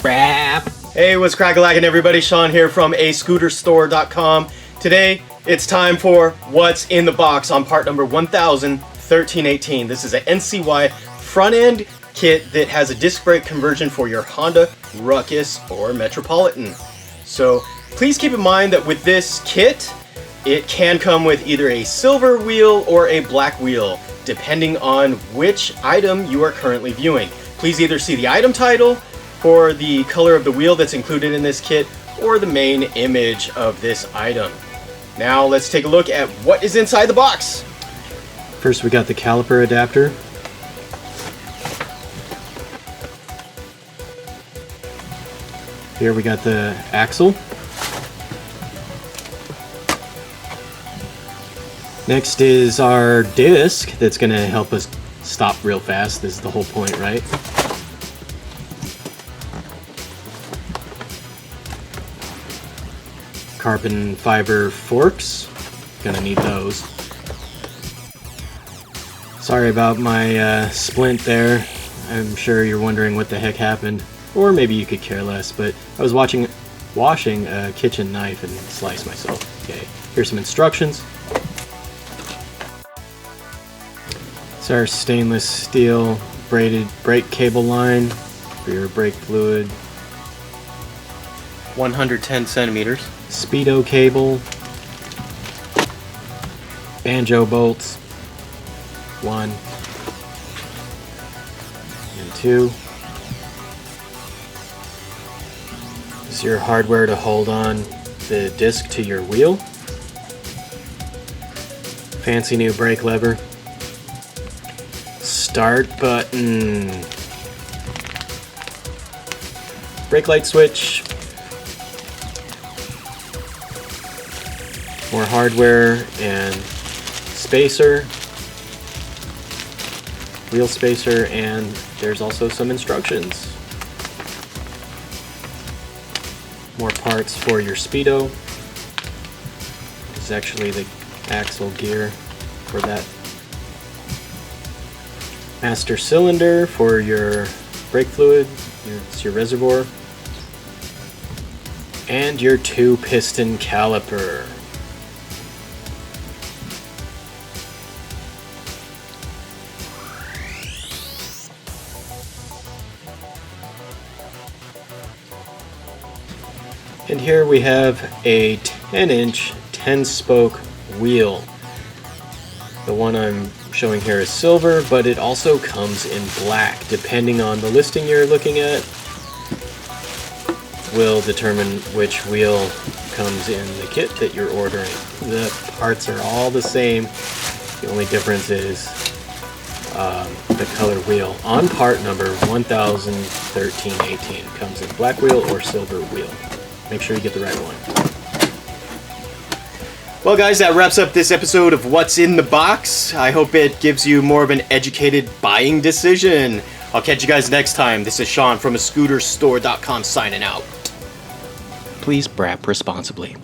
Brap. Hey, what's crackalackin' everybody? Sean here from ascooterstore.com. Today, it's time for What's in the Box on part number 101318. This is an NCY front-end kit that has a disc brake conversion for your Honda Ruckus or Metropolitan. So please keep in mind that with this kit, it can come with either a silver wheel or a black wheel, depending on which item you are currently viewing. Please either see the item title for the color of the wheel that's included in this kit or the main image of this item. Now let's take a look at what is inside the box. First we got the caliper adapter. Here we got the axle. Next is our disc that's going to help us stop real fast. This is the whole point, right? Carbon fiber forks. Gonna need those. Sorry about my splint there. I'm sure you're wondering what the heck happened. Or maybe you could care less, but I was washing a kitchen knife and sliced myself. Okay, here's some instructions. It's our stainless steel braided brake cable line for your brake fluid. 110 centimeters. Speedo cable. Banjo bolts. 1 and 2. This is your hardware to hold on the disc to your wheel. Fancy new brake lever. Start button. Brake light switch. More hardware and spacer. Wheel spacer, and there's also some instructions. More parts for your Speedo. This is actually the axle gear for that. Master cylinder for your brake fluid, it's your reservoir. And your 2-piston caliper. And here we have a 10-inch 10-spoke wheel. The one I'm showing here is silver, but it also comes in black. Depending on the listing you're looking at, will determine which wheel comes in the kit that you're ordering. The parts are all the same. The only difference is the color wheel. On part number 101318 comes in black wheel or silver wheel. Make sure you get the right one. Well guys, that wraps up this episode of What's in the Box. I hope it gives you more of an educated buying decision. I'll catch you guys next time. This is Sean from ascooterstore.com signing out. Please brap responsibly.